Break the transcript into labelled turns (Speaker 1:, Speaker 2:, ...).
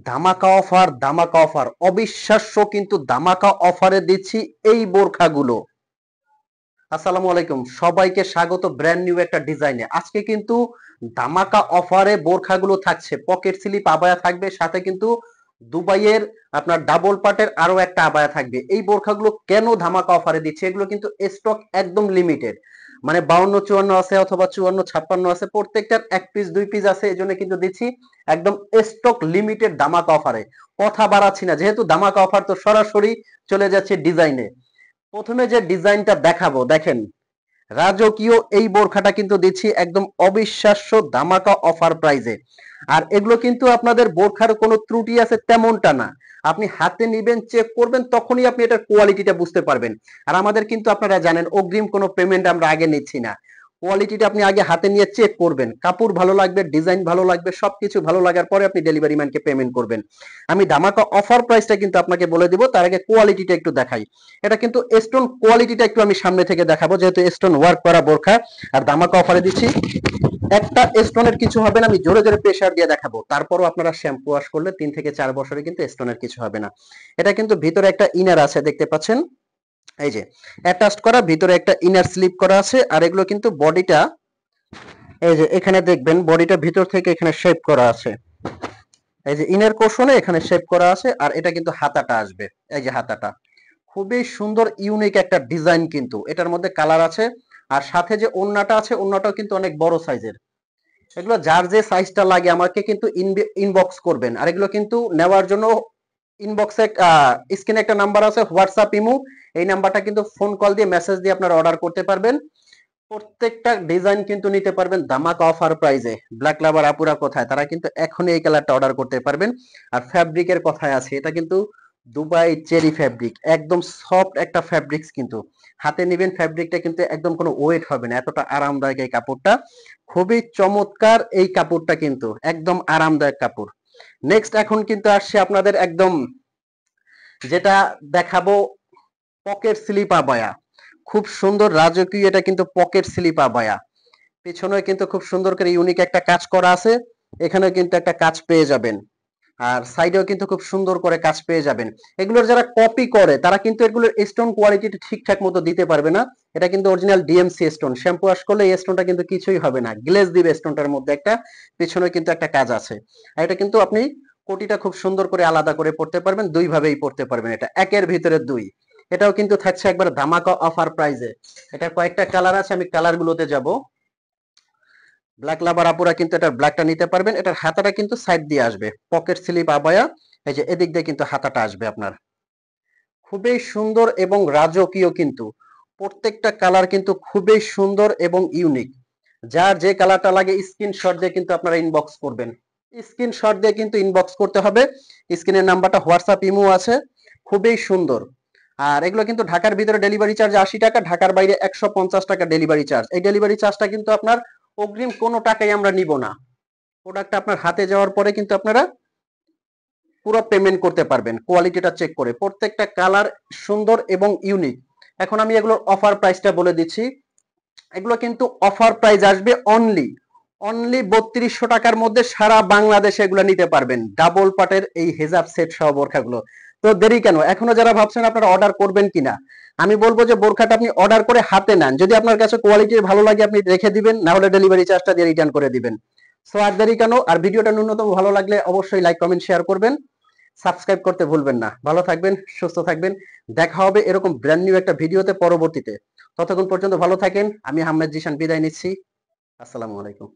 Speaker 1: ধামাকা অফার, অবিশ্বাস্য কিন্তু ধামাকা অফারে দিচ্ছি এই বোরখাগুলো। আসসালামু আলাইকুম, সবাইকে স্বাগত ব্র্যান্ড নিউ একটা ডিজাইনে। আজকে কিন্তু ধামাকা অফারে বোরখাগুলো থাকছে, পকেট স্লিপ আবায়া থাকবে, সাথে কিন্তু দুবাইয়ের আপনার ডাবল পাটের আরো একটা আবায়া থাকবে। এই বোরখাগুলো কেন ধামাকা অফারে দিচ্ছে, এগুলো কিন্তু স্টক একদম লিমিটেড, মানে 52-54 আছে অথবা 54-56 আছে, প্রত্যেকটার 1 পিস 2 পিস আছে, এই জন্য কিন্তু দিচ্ছি একদম স্টক লিমিটেড ধামাকা অফারে। কথা বাড়াচ্ছি না, যেহেতু ধামাকা অফার তো সরাসরি চলে যাচ্ছে ডিজাইনে। প্রথমে যে ডিজাইনটা দেখাবো, দেখেন রাজকীয় এই বোরখাটা কিন্তু দিচ্ছি একদম অবিশ্বাস্য ধামাকা অফার প্রাইজে। আর এগুলো কিন্তু আপনাদের বোরখার কোনো ত্রুটি আছে তেমনটা না, আপনি হাতে নিবেন, চেক করবেন, তখনই আপনি এটার কোয়ালিটিটা বুঝতে পারবেন। আর আমাদের কিন্তু আপনারা জানেন অগ্রিম কোনো পেমেন্ট আমরা আগে নিচ্ছি না, কোয়ালিটিটা আপনি আগে হাতে নিয়ে চেক করবেন, কাপড় ভালো লাগবে, ডিজাইন ভালো লাগবে, সবকিছু ভালো লাগার পরে আপনি ডেলিভারি ম্যানকে পেমেন্ট করবেন। আমি ধামাকা অফার প্রাইসটা কিন্তু আপনাকে বলে দিব, তার আগে কোয়ালিটিটা একটু দেখাই। এটা কিন্তু স্টোন কোয়ালিটিটা একটু আমি সামনে থেকে দেখাবো, যেহেতু স্টোন ওয়ার্ক করা বোরখা আর ধামাকা অফারে দিচ্ছি। একটা স্টোনের কিছু হবে না, আমি জোরে জোরে প্রেসার দিয়ে দেখাবো, তারপরও আপনারা শ্যাম্পু ওয়াশ করলে 3 থেকে 4 বছরে কিন্তু স্টোনের কিছু হবে না। এটা কিন্তু ভিতরে একটা ইনার আছে, দেখতে পাচ্ছেন, এই যে অ্যাটাচড করা, ভিতরে একটা ইনার স্লিপ করা আছে। আর এগুলো কিন্তু বডিটা, এই যে এখানে দেখবেন বডিটা ভিতর থেকে এখানে শেপ করা আছে, এই যে ইনার পোর্শনে এখানে শেপ করা আছে। আর এটা কিন্তু হাতাটা আসবে, এই যে হাতাটা খুবই সুন্দর ইউনিক একটা ডিজাইন, কিন্তু এটার মধ্যে কালার আছে। আর সাথে যে ওড়নাটা আছে, ওড়নাটাও কিন্তু অনেক বড় সাইজের। এগুলো যার যে সাইজটা লাগে আমাকে কিন্তু ইনবক্স করবেন। আর এগুলো কিন্তু নেওয়ার জন্য ইনবক্সে স্ক্রিনে একটা নাম্বার আছে, হোয়াটসঅ্যাপ ইমো, এই নাম্বারটা কিন্তু ফোন কল দিয়ে মেসেজ দিয়ে আপনারা অর্ডার করতে পারবেন। প্রত্যেকটা ডিজাইন কিন্তু নিতে পারবেন ধামাকা অফার প্রাইজে। ব্ল্যাক লাভার আপুরা কোথায়, তারা কিন্তু এখনই এই কালারটা অর্ডার করতে পারবেন। আর ফ্যাব্রিকের কথায় আছে, এটা কিন্তু দুবাই চেরি ফ্যাব্রিক, একদম সফট একটা ফ্যাব্রিক্স, কিন্তু হাতে নিবেন ফ্যাব্রিকটা কিন্তু একদম কোনো ওয়েট হবে না, এতটা আরামদায়ক এই কাপড়টা, খুবই চমৎকার এই কাপড়টা, কিন্তু একদম আরামদায়ক কাপড়। নেক্সট এখন কিন্তু আসছে আপনাদের একদম যেটা দেখাবো, পকেট স্লিপ আবায়া, খুব সুন্দর রাজকীয়, এটা কিন্তু পকেট স্লিপ আবায়া। পেছনে কিন্তু খুব সুন্দর করে ইউনিক একটা কাজ করা আছে, এখানে কিন্তু একটা কাজ পেয়ে যাবেন। আর সাইডেও কিন্তু খুব সুন্দর করে কাজ পেয়ে যাবেন। এগুলোর যারা কপি করে তারা কিন্তু এগুলোর স্টোন কোয়ালিটি ঠিকঠাক মতো দিতে পারবে না। এটা কিন্তু original DMC stone, shampoo wash করলে এই স্টোনটা কিন্তু কিছুই হবে না, গ্লেজ দিবে স্টোনটার মধ্যে একটা, পেছনে কিন্তু একটা কাজ আছে। আর এটা কিন্তু আপনি কোটিটা খুব সুন্দর করে আলাদা করে পড়তে পারবেন, দুই ভাবেই পড়তে পারবেন, এটা একের ভিতরে দুই। এটাও কিন্তু থাকছে একবার ধামাকা অফার প্রাইজে। এটা কয়েকটা কালার আছে, আমি কালার গুলোতে যাব। ব্ল্যাক লাভার আপুরা কিন্তু এটার ব্ল্যাকটা নিতে পারবেন। এটার হাতাটা কিন্তু সাইড দিয়ে আসবে, পকেট স্লিপ আবায়া, এই যে এদিক দিয়ে কিন্তু হাতাটা আসবে আপনার, খুবই সুন্দর এবং রাজকীয়, কিন্তু প্রত্যেকটা কালার কিন্তু খুবই সুন্দর এবং ইউনিক। যার যে কালারটা লাগে স্ক্রিনশট দিয়ে কিন্তু আপনারা ইনবক্স করবেন, স্ক্রিনশট দিয়ে কিন্তু ইনবক্স করতে হবে। স্ক্রিনের নাম্বারটা হোয়াটসঅ্যাপ ইমো আছে, খুবই সুন্দর। আর এগুলো কিন্তু ঢাকার ভিতরে ডেলিভারি চার্জ 80 টাকা, ঢাকার বাইরে 150 টাকা ডেলিভারি চার্জ। এই ডেলিভারি চার্জটা কিন্তু আপনার অগ্রিম কোনো টাকাই আমরা নিব না, প্রোডাক্টটা আপনার হাতে যাওয়ার পরে কিন্তু আপনারা পুরো পেমেন্ট করতে পারবেন কোয়ালিটিটা চেক করে। প্রত্যেকটা কালার সুন্দর এবং ইউনিক। এখন আমি এগুলোর অফার প্রাইসটা বলে দিচ্ছি। এগুলো কিন্তু অফার প্রাইস আসবে অনলি অনলি 3200 টাকার মধ্যে সারা বাংলাদেশে এগুলো নিতে পারবেন, ডাবল পাটের এই হেজাব সেট সহ বোরখাগুলো। তো দেরি কেন, এখনো যারা ভাবছেন আপনারা অর্ডার করবেন কিনা, আমি বলবো যে বোরখাটা আপনি অর্ডার করে হাতে নেন, যদি আপনার কাছে কোয়ালিটি ভালো লাগে আপনি রেখে দিবেন, না হলে ডেলিভারি চার্জটা দিয়ে রিটার্ন করে দিবেন। সো আর দেরি কেন, আর ভিডিওটা ন্যূনতম ভালো লাগলে অবশ্যই লাইক কমেন্ট শেয়ার করবেন, সাবস্ক্রাইব করতে ভুলবেন না। ভালো থাকবেন, সুস্থ থাকবেন, দেখা হবে এরকম ব্র্যান্ড নিউ একটা ভিডিওতে পরবর্তীতে। ততক্ষণ পর্যন্ত ভালো থাকেন, আমি আহমেদ জিশান বিদায় নিচ্ছি। আসসালামু আলাইকুম।